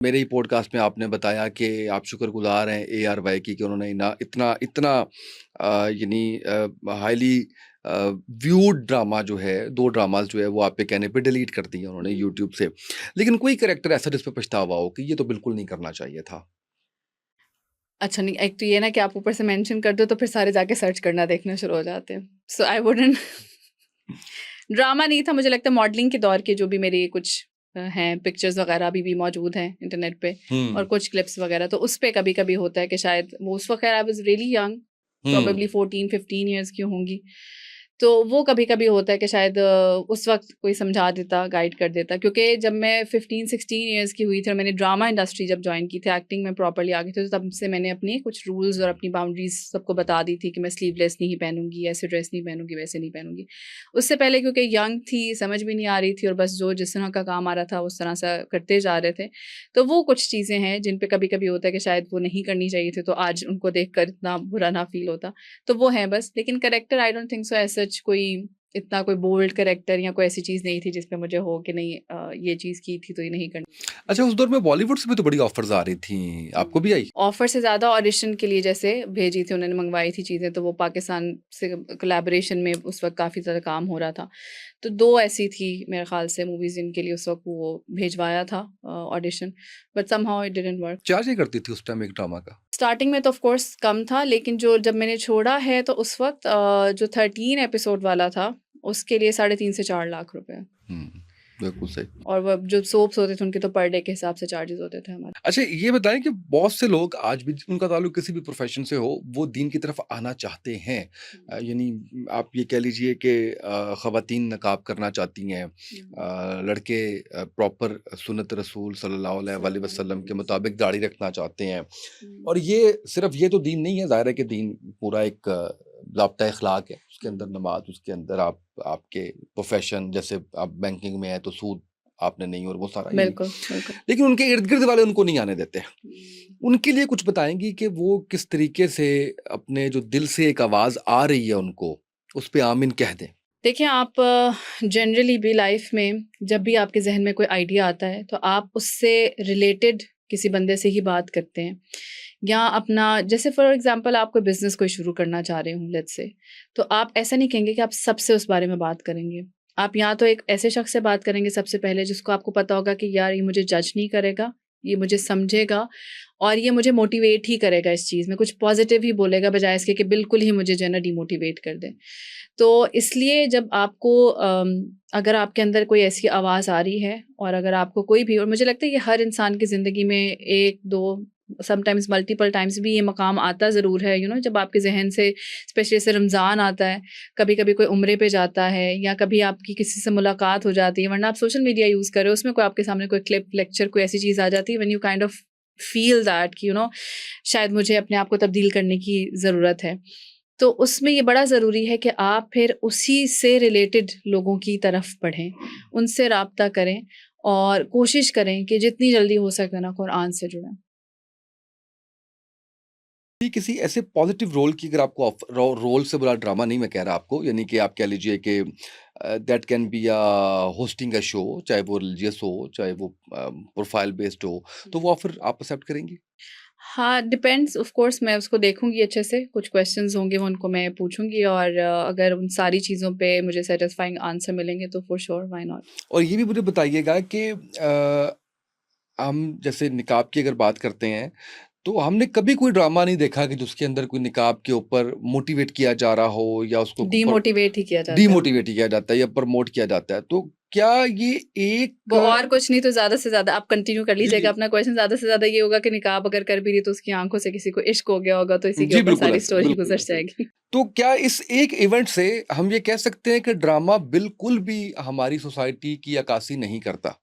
मेरे ही पॉडकास्ट में आपने बताया कि आप शुक्रगुज़ार हैं ARY की कि उन्होंने ना इतना इतना यानी हाइली व्यूड ड्रामा जो है 2 ड्रामास जो है वो आपके कहने पे डिलीट कर दिए उन्होंने यूट्यूब से। लेकिन कोई कैरेक्टर ऐसा जिस पे पछतावा हो कि ये तो बिल्कुल नहीं करना चाहिए था? अच्छा नहीं, एक तो ये ना कि आप ऊपर से मेंशन कर दो तो फिर सारे जाके सर्च करना देखना शुरू हो जाते हैं। सो आई वुडन्ट ड्रामा नहीं था, मुझे लगता है मॉडलिंग के दौर के जो भी मेरे कुछ हैं पिक्चर्स वगैरह अभी भी मौजूद हैं इंटरनेट पे और हुँ, कुछ क्लिप्स वगैरह, तो उस पे कभी-कभी होता है कि शायद वो उस वक़्त I was really young, hmm. Probably 14-15 years की होंगी। तो वो कभी-कभी होता है कि शायद उस वक़्त कोई समझा देता, गाइड कर देता, क्योंकि जब मैं 15-16 इयर्स की हुई थी और मैंने ड्रामा इंडस्ट्री जब जॉइन की थी, एक्टिंग में प्रॉपर्ली आ गई थी, तो तब से मैंने अपनी कुछ रूल्स और अपनी बाउंड्रीज़ सबको बता दी थी कि मैं स्लीवलेस नहीं पहनूँगी, ऐसे ड्रेस नहीं पहनूँगी, वैसे नहीं पहनूँगी। उससे पहले क्योंकि यंग थी, समझ भी नहीं आ रही थी और बस जो जिस तरह का काम आ रहा था, उस तरह से करते जा रहे थे। तो वो कुछ चीज़ें हैं जिन पे कभी-कभी होता है कि शायद वो नहीं करनी चाहिए थी, तो आज उनको देखकर इतना बुरा ना फ़ील होता। तो वो है बस, लेकिन character I don't think so as such कोई इतना कोई बोल्ड कैरेक्टर या कोई ऐसी चीज़ नहीं थी जिस पे मुझे हो कि नहीं ये चीज़ की थी तो ये नहीं करनी। अच्छा उस दौर में बॉलीवुड से भी तो बड़ी ऑफ़र्स आ रही थी, आपको भी आई? ऑफ़र से ज़्यादा ऑडिशन के लिए जैसे भेजी थी उन्होंने, मंगवाई थी चीज़ें, तो वो पाकिस्तान से कोलैबोरेशन में उस वक़्त काफ़ी ज़्यादा काम हो रहा था। तो 2 ऐसी थी मेरे ख़्याल से मूवीज़ जिनके लिए उस वक़्त वो भिजवाया था audition, but somehow it didn't work. Charge ये करती थी उस टाइम एक ड्रामा का? स्टार्टिंग में तो ऑफ़ कोर्स कम था, लेकिन जो जब मैंने छोड़ा है तो उस वक़्त जो 13 एपिसोड वाला था, उसके लिए 3.5 से 4 लाख रुपए। हुँ, बिल्कुल सही। और वो जो सोप्स होते थे उनके तो पर डे के हिसाब से चार्जेज़ होते थे हमारे। अच्छा ये बताएँ कि बहुत से लोग आज भी उनका ताल्लुक किसी भी प्रोफ़ेशन से हो, वो दीन की तरफ आना चाहते हैं। यानी आप ये कह लीजिए कि ख़वातीन नक़ाब करना चाहती हैं, हुँ, लड़के प्रॉपर सुन्नत रसूल सल्लल्लाहु अलैहि वसल्लम के मुताबिक दाढ़ी रखना चाहते हैं। हुँ, और ये सिर्फ़ ये तो दीन नहीं है, ज़ाहिर है कि दीन पूरा एक ज़ाब्ता-ए-अख़लाक है। उसके अंदर हुँ। नमाज़, उसके अंदर आप आपके प्रोफ़ेशन जैसे आप बैंकिंग में हैं तो सूद आपने नहीं और वो सारा यानी बिल्कुल, बिल्कुल। लेकिन उनके इर्द-गिर्द वाले उनको नहीं आने देते। हुँ। उनके लिए कुछ बताएँगी कि वो किस तरीके से अपने जो दिल से एक आवाज़ आ रही है उनको, उस पे आमीन कह दें? देखिए आप जनरली भी लाइफ़ में जब भी आपके ज़हन में कोई आइडिया आता है, तो आप उससे रिलेटेड किसी बंदे से ही बात करते हैं। या अपना जैसे फ़ॉर एग्ज़ाम्पल आप कोई बिज़नेस कोई शुरू करना चाह रहे हो लेट्स से, तो आप ऐसा नहीं कहेंगे कि आप सबसे उस बारे में बात करेंगे। आप या तो एक ऐसे शख़्स से बात करेंगे सबसे पहले जिसको आपको पता होगा कि यार ये मुझे जज नहीं करेगा, ये मुझे समझेगा और ये मुझे मोटिवेट ही करेगा इस चीज़ में, कुछ पॉज़िटिव ही बोलेगा बजाए इसके कि बिल्कुल ही मुझे जो है ना डिमोटिवेट कर दे। तो इसलिए जब आपको अगर आपके अंदर कोई ऐसी आवाज़ आ रही है और अगर आपको कोई भी, और मुझे लगता है ये हर इंसान की ज़िंदगी में 1-2 समटाइम्स मल्टीपल टाइम्स भी ये मकाम आता ज़रूर है, जब आपके ज़हन से स्पेशली जैसे रमज़ान आता है, कभी-कभी कोई उम्रे पे जाता है या कभी आपकी किसी से मुलाकात हो जाती है, वरना आप सोशल मीडिया यूज़ कर रहे हो, उसमें कोई आपके सामने कोई क्लिप, लेक्चर, कोई ऐसी चीज़ आ जाती है when you kind of feel that कि शायद मुझे अपने आप को तब्दील करने की ज़रूरत है। तो उसमें ये बड़ा ज़रूरी है कि आप फिर उसी से रिलेटेड लोगों की तरफ बढ़ें, उनसे राब्ता करें और कोशिश करें कि जितनी जल्दी हो सके ना कुरान से जुड़ें। ये किसी ऐसे पॉज़िटिव रोल की अगर आपको रोल से बुरा ड्रामा नहीं मैं कह रहा आपको, यानी कि आप कह लीजिए कि that can be hosting a show, चाहे वो रिलीजियस हो, चाहे वो प्रोफ़ाइल बेस्ड हो, तो वो ऑफ़र आप एक्सेप्ट करेंगी? हाँ, डिपेंड्स ऑफ़ कोर्स, मैं उसको देखूँगी अच्छे से, कुछ क्वेश्चंस होंगे वो उनको मैं पूछूँगी और अगर उन सारी चीज़ों पे मुझे सैटिस्फाइंग आंसर मिलेंगे तो फॉर श्योर व्हाई नॉट। और ये भी मुझे बताइएगा कि हम जैसे निकाब की अगर बात करते हैं, तो हमने कभी कोई ड्रामा नहीं देखा कि जिसके अंदर कोई निकाब के ऊपर मोटिवेट किया जा रहा हो या उसको ऊपर डीमोटिवेट ही किया जाता है। डीमोटिवेट किया जाता है या प्रमोट किया जाता है। तो क्या ये वो एक और कुछ नहीं तो ज़्यादा से ज़्यादा आप कंटिन्यू कर जी, लीजिएगा जी। अपना क्वेश्चन, ज़्यादा से ज़्यादा ये होगा कि निकाब अगर कर भी रही तो उसकी आँखों से किसी को इश्क हो गया होगा तो इसी के जी, ऊपर बिल्कुल सारी ऐसा, स्टोरी बिल्कुल गुज़र ऐसा ही। जाएगी। तो क्या इस एक इवेंट से हम ये कह सकते हैं कि ड्रामा बिल्कुल भी हमारी सोसाइटी की अक्कासी नहीं करता?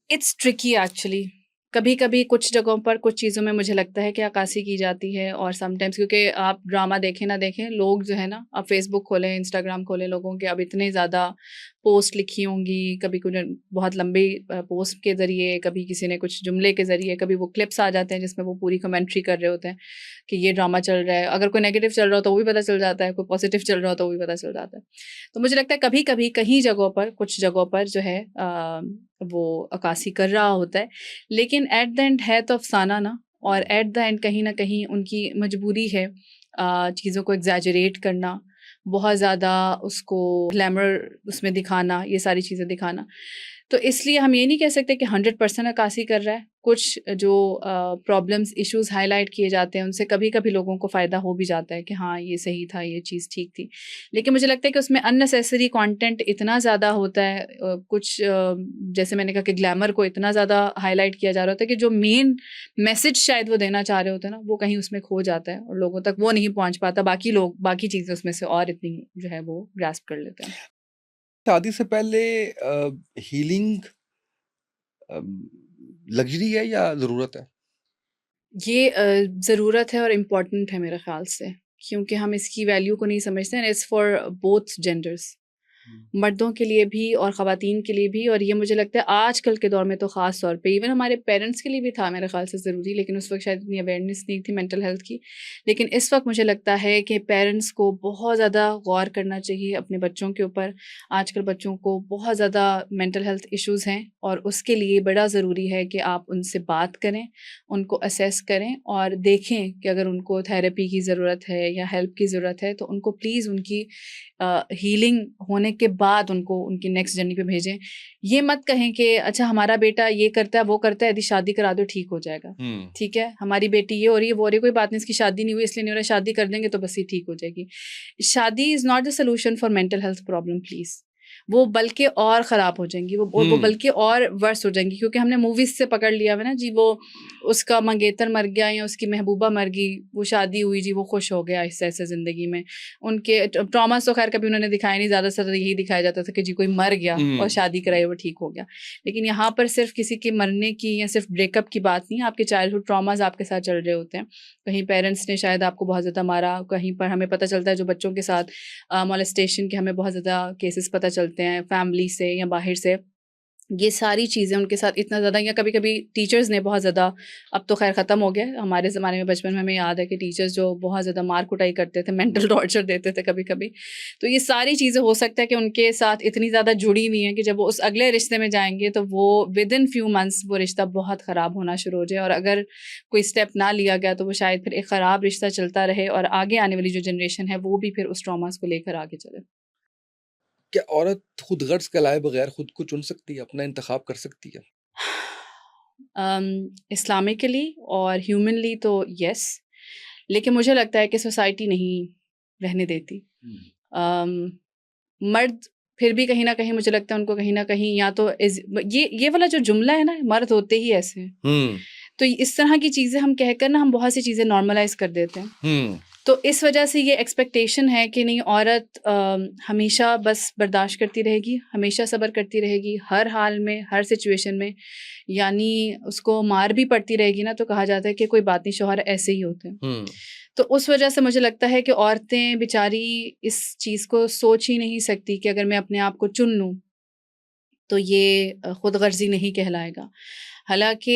It's tricky actually. कभी-कभी कुछ जगहों पर कुछ चीज़ों में मुझे लगता है कि अक्कासी की जाती है और समटाइम्स क्योंकि आप ड्रामा देखें ना देखें, लोग जो है ना, आप फ़ेसबुक खोलें, इंस्टाग्राम खोलें, लोगों के अब इतने ज़्यादा पोस्ट लिखी होंगी, कभी कुछ बहुत लंबी पोस्ट के ज़रिए, कभी किसी ने कुछ जुमले के ज़रिए, कभी वो क्लिप्स आ जाते हैं जिसमें वो पूरी कमेंट्री कर रहे होते हैं कि ये ड्रामा चल रहा है। अगर कोई नेगेटिव चल रहा हो तो वो भी पता चल जाता है, कोई पॉजिटिव चल रहा हो तो वो भी पता चल जाता है। तो मुझे लगता है कभी-कभी कहीं जगहों पर, कुछ जगहों पर जो है वो अक्कासी कर रहा होता है, लेकिन एट द एंड है तो अफ़साना ना, और एट द एंड कहीं न कहीं उनकी मजबूरी है चीज़ों को एग्ज़ैजरेट करना, बहुत ज़्यादा उसको ग्लैमर उसमें दिखाना, ये सारी चीज़ें दिखाना। तो इसलिए हम ये नहीं कह सकते कि 100% अक्कासी कर रहा है। कुछ जो प्रॉब्लम्स, इश्यूज़ हाइलाइट किए जाते हैं, उनसे कभी-कभी लोगों को फ़ायदा हो भी जाता है कि हाँ, ये सही था, ये चीज़ ठीक थी। लेकिन मुझे लगता है कि उसमें अननेसेसरी कंटेंट इतना ज़्यादा होता है, कुछ जैसे मैंने कहा कि ग्लैमर को इतना ज़्यादा हाइलाइट किया जा रहा होता है कि जो मेन मैसेज शायद वो देना चाह रहे होते हैं ना, वो कहीं उसमें खो जाता है और लोगों तक वो नहीं पहुँच पाता। बाकी लोग बाकी चीज़ें उसमें से और इतनी जो है वो ग्रास्प कर लेते हैं। शादी से पहले हीलिंग लग्ज़री है या ज़रूरत है? ये ज़रूरत है और इम्पोर्टेंट है मेरे ख़्याल से, क्योंकि हम इसकी वैल्यू को नहीं समझते and it's for both genders. हुँ। मर्दों के लिए भी और ख़वातीन के लिए भी, और ये मुझे लगता है आजकल के दौर में तो ख़ास तौर पे, इवन हमारे पेरेंट्स के लिए भी था मेरे ख़्याल से ज़रूरी, लेकिन उस वक़्त शायद इतनी अवेयरनेस नहीं थी मेंटल हेल्थ की। लेकिन इस वक़्त मुझे लगता है कि पेरेंट्स को बहुत ज़्यादा गौर करना चाहिए अपने बच्चों के ऊपर। आजकल बच्चों को बहुत ज़्यादा मेंटल हेल्थ इश्यूज़ हैं और उसके लिए बड़ा ज़रूरी है कि आप उनसे बात करें, उनको असेस करें और देखें कि अगर उनको थेरेपी की ज़रूरत है या हेल्प की ज़रूरत है, तो उनको प्लीज़ उनकी हीलिंग होने के बाद उनको उनकी नेक्स्ट जर्नी पे भेजें। ये मत कहें कि अच्छा हमारा बेटा ये करता है, वो करता है, यदि शादी करा दो ठीक हो जाएगा। हुँ। ठीक है, हमारी बेटी ये हो रही है, वो हो रही है, कोई बात नहीं, इसकी शादी नहीं हुई इसलिए नहीं हो रहा है, शादी कर देंगे तो बस ये ठीक हो जाएगी। शादी is not the solution for mental health problem please. वो बल्कि और ख़राब हो जाएँगी, वो हुँ। बल्कि और वर्स हो जाएँगी, क्योंकि हमने मूवीज़ से पकड़ लिया हुआ है ना जी, वो उसका मंगेतर मर गया या उसकी महबूबा मर गई, वो शादी हुई जी, वो खुश हो गया ऐसे-ऐसे ज़िंदगी में। उनके ट्रॉमास तो ख़ैर कभी उन्होंने दिखाया नहीं, ज़्यादातर यही दिखाया जाता था कि जी कोई मर गया और हुँ। शादी कराई वो ठीक हो गया। लेकिन यहाँ पर सिर्फ़ किसी के मरने की या सिर्फ़ ब्रेकअप की बात नहीं है, आपके चाइल्डहुड ट्रॉमास आपके साथ चल रहे होते हैं। कहीं पेरेंट्स ने शायद आपको बहुत ज़्यादा मारा, कहीं पर हमें पता चलता है जो बच्चों के साथ मोलेस्टेशन के हमें बहुत ज़्यादा केसेस पता चलते हैं फैमिली से या बाहर से। ये सारी चीज़ें उनके साथ इतना ज़्यादा, या कभी-कभी टीचर्स ने बहुत ज़्यादा, अब तो ख़ैर ख़त्म हो गया है। हमारे ज़माने में बचपन में हमें याद है कि टीचर्स जो बहुत ज़्यादा मार-कुटाई करते थे, मेंटल टॉर्चर देते थे कभी-कभी। तो ये सारी चीज़ें हो सकता है कि उनके साथ इतनी ज़्यादा जुड़ी हुई हैं कि जब वो उस अगले रिश्ते में जाएँगे तो वो विदिन फ्यू मंथ्स वो रिश्ता बहुत ख़राब होना शुरू हो जाए, और अगर कोई स्टेप ना लिया गया तो वो शायद फिर एक ख़राब रिश्ता चलता रहे और आगे आने वाली जो जनरेशन है वो भी फिर उस ट्रॉमास को लेकर आगे चले। क्या औरत खुद गर्ज़ के लाए बगैर खुद को चुन सकती है, अपना इंतख़ाब कर सकती है? इस्लामिकली और ह्यूमनली तो यस, लेकिन मुझे लगता है कि सोसाइटी नहीं रहने देती। हुँ। अम, मर्द फिर भी कहीं न कहीं मुझे लगता है उनको कहीं न कहीं या तो ये वाला जो जुमला है ना, मर्द होते ही ऐसे हैं। हुँ। तो इस तरह की चीज़ें हम कहकर ना हम बहुत सी चीज़ें नॉर्मलाइज़ कर देते हैं। हुँ। तो इस वजह से ये एक्सपेक्टेशन है कि नहीं, औरत हमेशा बस बर्दाश्त करती रहेगी, हमेशा सब्र करती रहेगी, हर हाल में, हर सिचुएशन में। यानी उसको मार भी पड़ती रहेगी ना तो कहा जाता है कि कोई बात नहीं, शौहर ऐसे ही होते हैं। हुँ। तो उस वजह से मुझे लगता है कि औरतें बेचारी इस चीज़ को सोच ही नहीं सकती कि अगर मैं अपने आप को चुन लूँ, तो ये खुदगर्ज़ी नहीं कहलाएगा। हालाँकि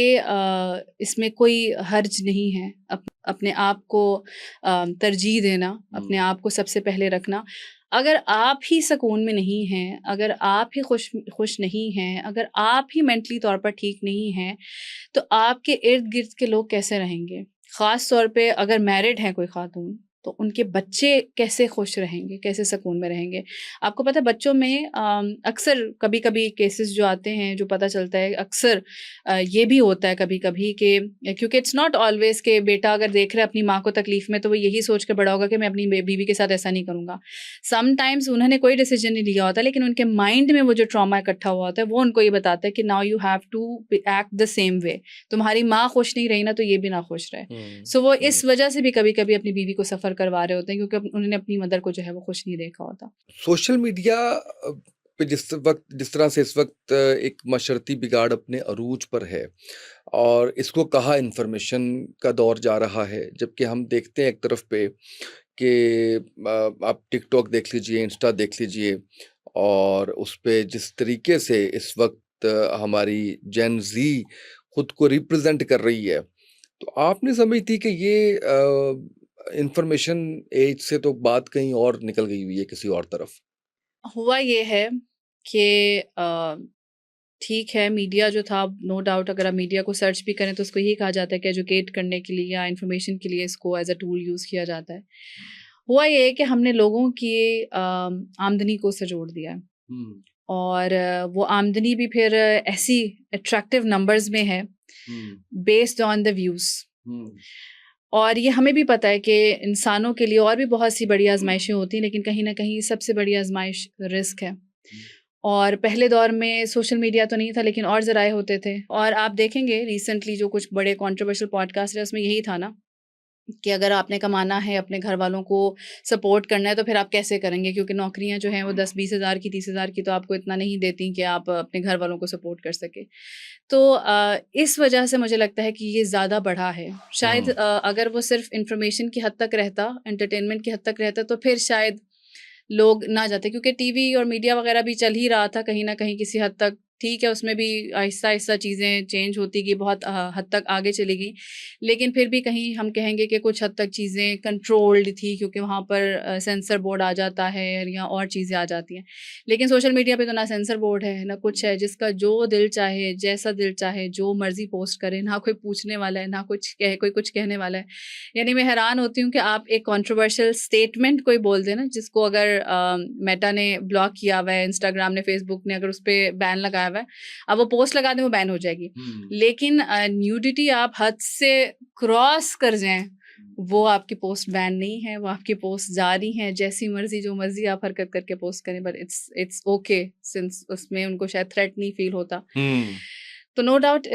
इसमें कोई हर्ज नहीं है अपने आप को तरजीह देना, अपने हुँ। आप को सबसे पहले रखना। अगर आप ही सुकून में नहीं हैं, अगर आप ही खुश खुश नहीं हैं, अगर आप ही मेंटली तौर पर ठीक नहीं हैं, तो आपके इर्द-गिर्द के लोग कैसे रहेंगे? ख़ास तौर पे अगर मैरिड है कोई ख़ातून, तो उनके बच्चे कैसे खुश रहेंगे, कैसे सुकून में रहेंगे? आपको पता है बच्चों में अक्सर कभी-कभी केसेस जो आते हैं, जो पता चलता है, अक्सर ये भी होता है कभी-कभी कि क्योंकि इट्स नॉट ऑलवेज़ कि बेटा अगर देख रहा है अपनी माँ को तकलीफ़ में, तो वो यही सोच के बड़ा होगा कि मैं अपनी बीवी के साथ ऐसा नहीं करूँगा। समटाइम्स उन्होंने कोई डिसीज़न नहीं लिया होता, लेकिन उनके माइंड में वो जो ट्रॉमा इकट्ठा हुआ होता है, वो उनको ये बताता है कि now you have to act the same way. तुम्हारी माँ खुश नहीं रही ना, तो ये भी ना खुश रहे। हुँ। सो वो हुँ। इस वजह से भी कभी-कभी अपनी बीवी को सफ़र करवा रहे होते हैं, क्योंकि उन्होंने अपनी मदर को जो है वो खुश नहीं देखा होता। सोशल मीडिया पे जिस तरह से इस वक़्त एक माशरती बिगाड़ अपने अरूज पर है और इसको कहा इन्फॉर्मेशन का दौर जा रहा है, जबकि हम देखते हैं एक तरफ पे कि आप टिकटॉक देख लीजिए, इंस्टा देख लीजिए और उस पे जिस तरीके से इस वक्त हमारी जेन ज़ी खुद को रिप्रेजेंट कर रही है, तो आपने समझी थी कि ये इंफॉर्मेशन एज से तो बात कहीं और निकल गई हुई है किसी और तरफ? हुआ ये है कि ठीक है, मीडिया जो था, नो डाउट अगर आप मीडिया को सर्च भी करें तो उसको यही कहा जाता है कि एजुकेट करने के लिए या इन्फॉर्मेशन के लिए इसको एज़ अ टूल यूज़ किया जाता है। हुआ ये है कि हमने लोगों की आमदनी को उससे जोड़ दिया है हुँ, और वो आमदनी भी फिर ऐसी अट्रैक्टिव नंबर्स में है हुँ, बेस्ड ऑन द व्यूज़। हुँ, और ये हमें भी पता है कि इंसानों के लिए और भी बहुत सी बड़ी आज़माइशें होती हैं, लेकिन कहीं न कहीं सबसे बड़ी आज़माइश रिस्क है। हुँ, और पहले दौर में सोशल मीडिया तो नहीं था, लेकिन और ज़राए होते थे। और आप देखेंगे रिसेंटली जो कुछ बड़े कंट्रोवर्शियल पॉडकास्ट है, उसमें यही था ना कि अगर आपने कमाना है, अपने घर वालों को सपोर्ट करना है, तो फिर आप कैसे करेंगे? क्योंकि नौकरियाँ जो हैं वो 10-20 हज़ार की, 30 हज़ार की तो आपको इतना नहीं देती कि आप अपने घर वालों को सपोर्ट कर सकें। तो इस वजह से मुझे लगता है कि ये ज़्यादा बढ़ा है। शायद हुँ, अगर वो सिर्फ़ इन्फॉर्मेशन की हद तक रहता, एंटरटेनमेंट की हद तक रहता, तो फिर शायद लोग ना जाते, क्योंकि टीवी और मीडिया वगैरह भी चल ही रहा था कहीं न कहीं किसी हद तक। ठीक है, उसमें भी आहिस्ता-आहिस्ता चीज़ें चेंज होती गई, बहुत हद तक आगे चली गई। लेकिन फिर भी कहीं हम कहेंगे कि कुछ हद तक चीज़ें कंट्रोल्ड थी, क्योंकि वहाँ पर सेंसर बोर्ड आ जाता है या और चीज़ें आ जाती हैं। लेकिन सोशल मीडिया पे तो ना सेंसर बोर्ड है, ना कुछ है, जिसका जो दिल चाहे, जैसा दिल चाहे, जो मर्ज़ी पोस्ट करे, ना कोई पूछने वाला है, ना कोई कुछ कहने वाला है। यानी मैं हैरान होती हूँ कि आप एक कंट्रोवर्शियल स्टेटमेंट कोई बोल दें ना, जिसको अगर मेटा ने ब्लॉक किया हुआ है, इंस्टाग्राम ने, फेसबुक ने अगर उस पे बैन लगाया हुआ है, अब वो पोस्ट लगा दें वो बैन हो जाएगी। हुँ, लेकिन न्यूडिटी आप हद से क्रॉस कर जाएँ, वो आपकी पोस्ट बैन नहीं है, वो आपकी पोस्ट जारी है, जैसी मर्ज़ी जो मर्ज़ी आप हरकत करके पोस्ट करें, बट इट्स ओके सिंस उसमें उनको शायद थ्रेट नहीं फ़ील होता। हुँ, तो नो डाउट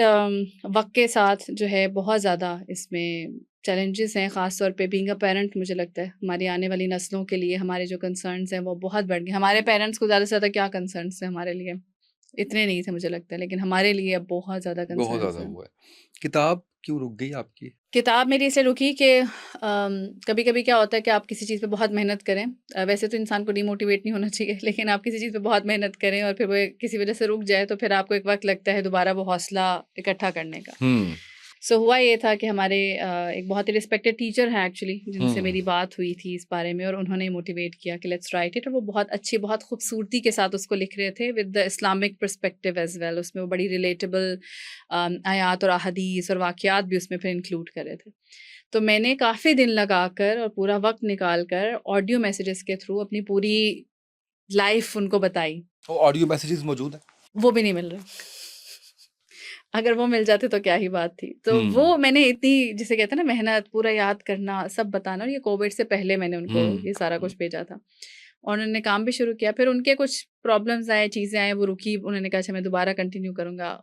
वक़्त के साथ जो है बहुत ज़्यादा इसमें चैलेंजेस हैं, ख़ास तौर पे बीइंग अ पेरेंट मुझे लगता है हमारी आने वाली नस्लों के लिए हमारे जो कंसर्न्स हैं वो बहुत बढ़ गए। हमारे पेरेंट्स को ज़्यादा से ज़्यादा क्या कंसर्न्स थे हमारे लिए? इतने नहीं थे मुझे लगता है, लेकिन हमारे लिए अब बहुत ज़्यादा बहुत कंसर्न्स ज़्यादा हैं। हुआ है। किताब क्यों रुक गई आपकी? किताब मेरी इसलिए रुकी कि कभी-कभी क्या होता है कि आप किसी चीज़ पे बहुत मेहनत करें। वैसे तो इंसान को डिमोटिवेट नहीं होना चाहिए, लेकिन आप किसी चीज़ पे बहुत मेहनत करें और फिर वो किसी वजह से रुक जाए, तो फिर आपको एक वक़्त लगता है दोबारा वो हौसला इकट्ठा करने का। हुँ, सो हुआ ये था कि हमारे एक बहुत ही रिस्पेक्टेड टीचर हैं एक्चुअली, जिनसे हुँ, मेरी बात हुई थी इस बारे में, और उन्होंने मोटिवेट किया कि लेट्स राइट इट, और वो बहुत अच्छी, बहुत खूबसूरती के साथ उसको लिख रहे थे with the Islamic perspective as well. उसमें वो बड़ी रिलेटेबल आयात और अहादीस और वाक़यात भी उसमें फिर इंक्लूड कर रहे थे। तो मैंने काफ़ी दिन लगाकर और पूरा वक़्त निकाल कर ऑडियो मैसेजेस के थ्रू अपनी पूरी लाइफ़ उनको बताई। वो ऑडियो मैसेजेस मौजूद हैं? वो भी नहीं मिल रहे। अगर वो मिल जाते तो क्या ही बात थी। तो हुँ, वो मैंने इतनी, जिसे कहते हैं ना, मेहनत, पूरा याद करना, सब बताना, और ये कोविड से पहले मैंने उनको हुँ, ये सारा हुँ, कुछ भेजा था। और उन्होंने काम भी शुरू किया। फिर उनके कुछ प्रॉब्लम्स आए, चीज़ें आई, वो रुकी। उन्होंने कहा अच्छा मैं दोबारा कंटिन्यू करूँगा।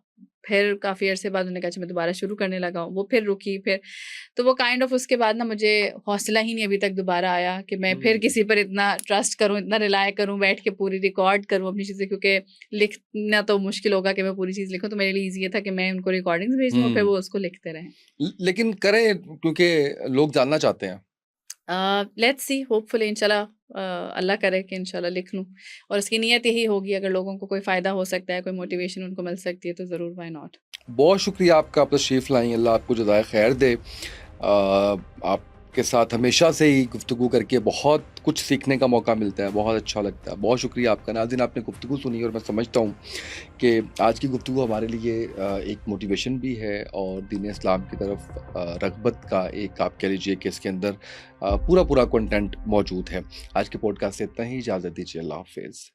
फिर काफ़ी अरसे बाद उन्होंने कहा अच्छा मैं दोबारा शुरू करने लगा हूँ। वो फिर रुकी, फिर तो वो काइंड ऑफ उसके बाद ना मुझे हौसला ही नहीं अभी तक दोबारा आया कि मैं फिर हुँ, किसी पर इतना ट्रस्ट करूँ, इतना रिलाय करूँ, बैठ के पूरी रिकॉर्ड करूँ अपनी चीज़ें, क्योंकि लिखना तो मुश्किल होगा कि मैं पूरी चीज़ लिखूँ, तो मेरे लिए ईज़ी ये था कि मैं उनको रिकॉर्डिंग्स भेज दूँ और फिर हुँ। वो उसको लिखते रहें। लेकिन करें क्योंकि लोग जानना चाहते हैं। लेट्स सी, होपफुली इंशाल्लाह, अल्लाह करे कि इंशाल्लाह लिख लूँ, और उसकी नीयत यही होगी, अगर लोगों को कोई फ़ायदा हो सकता है, कोई मोटिवेशन उनको मिल सकती है, तो ज़रूर, व्हाई नॉट। बहुत शुक्रिया आपका, आप तशरीफ़ लाईं, अल्लाह आपको जज़ाए ख़ैर दे। आपके साथ हमेशा से ही गुफ्तगू करके बहुत कुछ सीखने का मौका मिलता है, बहुत अच्छा लगता है। बहुत शुक्रिया आपका। नाज़रीन, आपने गुफ्तगू सुनी और मैं समझता हूँ कि आज की गुफ्तगू हमारे लिए एक मोटिवेशन भी है और दीन इस्लाम की तरफ रग़बत का एक, आप कह लीजिए कि इसके अंदर पूरा-पूरा कंटेंट मौजूद है। आज के पॉडकास्ट से इतना ही, इजाज़त दीजिए। अल्लाह हाफ़िज़।